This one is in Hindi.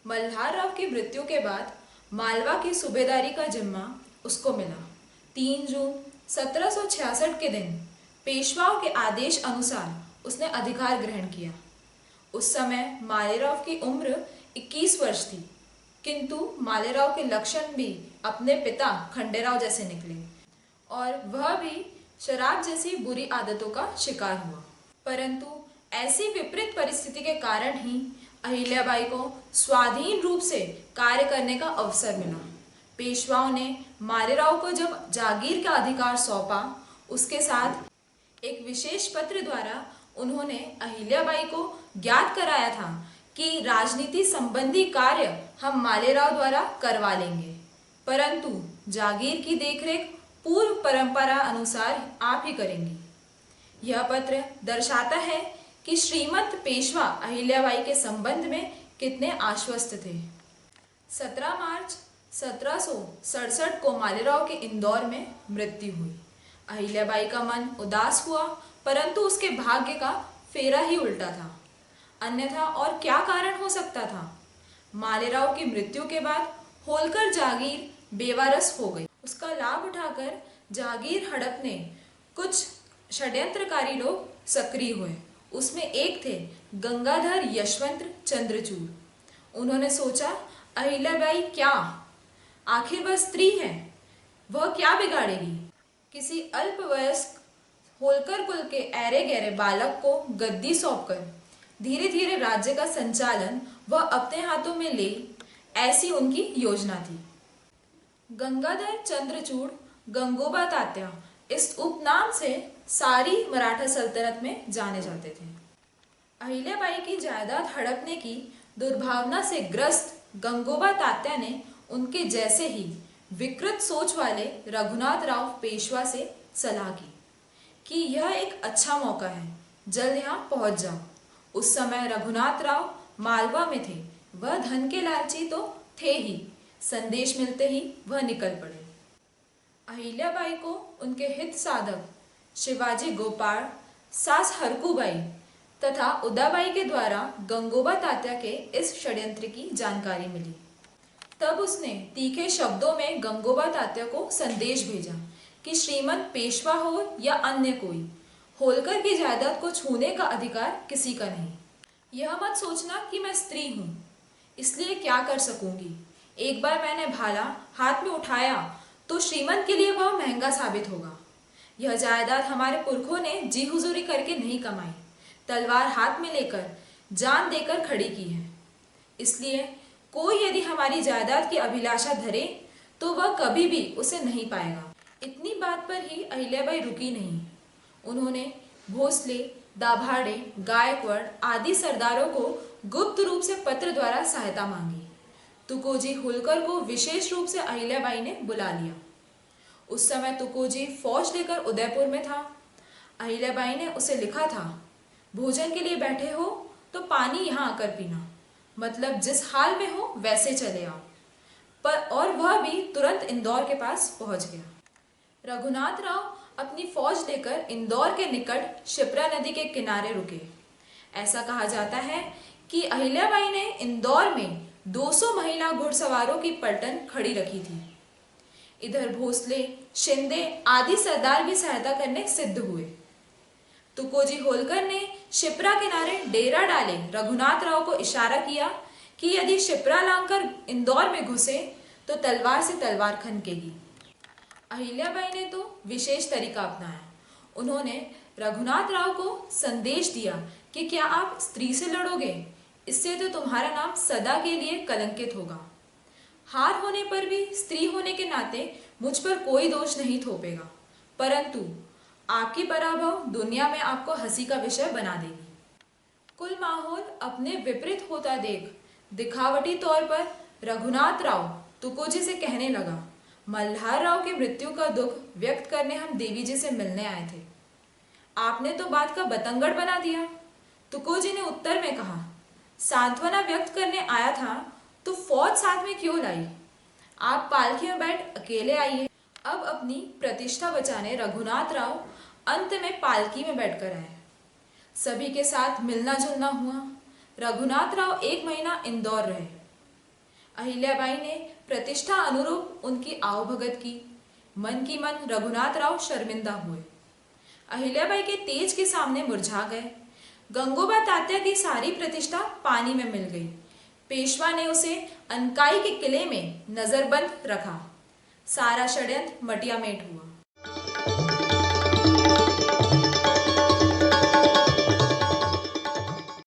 मल्हार राव की मृत्यु के बाद मालवा की सूबेदारी का जिम्मा उसको मिला। 3 जून 1766 के दिन पेशवाओं के आदेश अनुसार उसने अधिकार ग्रहण किया। उस समय मालेराव की उम्र 21 वर्ष थी, किंतु मालेराव के लक्षण भी अपने पिता खंडेराव जैसे निकले और वह भी शराब जैसी बुरी आदतों का शिकार हुआ। परंतु ऐसी विपरीत परिस्थिति के कारण ही अहिल्याबाई को स्वाधीन रूप से कार्य करने का अवसर मिला। पेशवाओं ने मालेराव को जब जागीर का अधिकार सौंपा, उसके साथ एक विशेष पत्र द्वारा उन्होंने अहिल्याबाई को ज्ञात कराया था कि राजनीति संबंधी कार्य हम मालेराव द्वारा करवा लेंगे, परंतु जागीर की देखरेख पूर्व परंपरा अनुसार आप ही करेंगी। यह पत्र दर्शाता है कि श्रीमंत पेशवा अहिल्याबाई के संबंध में कितने आश्वस्त थे। 17 मार्च 1767 को मालेराव के इंदौर में मृत्यु हुई। अहिल्याबाई का मन उदास हुआ, परंतु उसके भाग्य का फेरा ही उल्टा था, अन्यथा और क्या कारण हो सकता था। मालेराव की मृत्यु के बाद होलकर जागीर बेवारस हो गई। उसका लाभ उठाकर जागीर हड़पने कुछ षड्यंत्रकारी लोग सक्रिय हुए। उसमें एक थे गंगाधर यशवंत चंद्रचूड़। उन्होंने सोचा, अहिल्याबाई क्या, आखिर वह स्त्री है, वह क्या बिगाड़ेगी। किसी अल्पवयस्क होलकर कुल के ऐरे गहरे बालक को गद्दी सौंपकर धीरे धीरे राज्य का संचालन वह अपने हाथों में ले, ऐसी उनकी योजना थी। गंगाधर चंद्रचूड़ गंगोबा तात्या इस उपनाम से सारी मराठा सल्तनत में जाने जाते थे। अहिल्याबाई की जायदाद हड़पने की दुर्भावना से ग्रस्त गंगोबा तात्या ने उनके जैसे ही विकृत सोच वाले रघुनाथ राव पेशवा से सलाह की कि यह एक अच्छा मौका है, जल्द यहाँ पहुंच जाओ। उस समय रघुनाथ राव मालवा में थे। वह धन के लालची तो थे ही, संदेश मिलते ही वह निकल पड़े। अहिल्याबाई को उनके हित साधक शिवाजी गोपाल, सास हरकूबाई तथा उदाबाई के द्वारा गंगोबा तात्या के इस षड्यंत्र की जानकारी मिली। तब उसने तीखे शब्दों में गंगोबा तात्या को संदेश भेजा कि श्रीमंत पेशवा हो या अन्य कोई, होलकर की जायदाद को छूने का अधिकार किसी का नहीं। यह मत सोचना कि मैं स्त्री हूँ, इसलिए क्या कर सकूंगी। एक बार मैंने भाला हाथ में उठाया तो श्रीमंत के लिए वह महंगा साबित होगा। यह जायदाद हमारे पुरखों ने जी हुजूरी करके नहीं कमाई, तलवार हाथ में लेकर जान देकर खड़ी की है। इसलिए कोई यदि हमारी जायदाद की अभिलाषा धरे तो वह कभी भी उसे नहीं पाएगा। इतनी बात पर ही अहिल्याबाई रुकी नहीं। उन्होंने भोसले, दाभाडे, गायकवाड़ आदि सरदारों को गुप्त रूप से पत्र द्वारा सहायता मांगी। तुकोजी होलकर को विशेष रूप से अहिल्याबाई ने बुला लिया। उस समय तुकोजी फौज लेकर उदयपुर में था। अहिल्याबाई ने उसे लिखा था, भोजन के लिए बैठे हो तो पानी यहाँ आकर पीना, मतलब जिस हाल में हो वैसे चले आओ। पर और वह भी तुरंत इंदौर के पास पहुंच गया। रघुनाथ राव अपनी फौज लेकर इंदौर के निकट शिप्रा नदी के किनारे रुके। ऐसा कहा जाता है कि अहिल्याबाई ने इंदौर में 200 महिला घुड़सवारों की पलटन खड़ी रखी थी। इधर भोसले, शिंदे आदि सरदार भी सहायता करने सिद्ध हुए। तुकोजी होलकर ने शिप्रा किनारे डेरा डाले रघुनाथ राव को इशारा किया कि यदि शिप्रा लांघकर इंदौर में घुसे तो तलवार से तलवार खनकेगी। अहिल्याबाई ने तो विशेष तरीका अपनाया। उन्होंने रघुनाथ राव को संदेश दिया कि क्या आप स्त्री से लड़ोगे, इससे तो तुम्हारा नाम सदा के लिए कलंकित होगा। हार होने पर भी स्त्री होने के नाते मुझ पर कोई दोष नहीं थोपेगा, परंतु आपकी पराभव दुनिया में आपको हंसी का विषय बना देगी। कुल माहौल अपने विपरीत होता देख दिखावटी तौर पर रघुनाथ राव तुकोजी से कहने लगा, मल्हार राव की मृत्यु का दुख व्यक्त करने हम देवी जी से मिलने आए थे। आपने तो बात का बतंगड़ बना दिया। तुकोजी ने उत्तर में कहा, सांत्वना व्यक्त करने आया था तो फौज साथ में क्यों लाई? आप पालकी में बैठ अकेले आइए। अब अपनी प्रतिष्ठा बचाने रघुनाथ राव अंत में पालकी में बैठकर आए। सभी के साथ मिलना जुलना हुआ। रघुनाथ राव 1 महीना इंदौर रहे। अहिल्याबाई ने प्रतिष्ठा अनुरूप उनकी आवभगत की। मन की मन रघुनाथ राव शर्मिंदा हुए। अहिल्याबाई के तेज के सामने मुरझा गए। गंगोबा तात्या की सारी प्रतिष्ठा पानी में मिल गई। पेशवा ने उसे अनकाई के किले में नजरबंद रखा। सारा षड्यंत्र मटियामेट हुआ।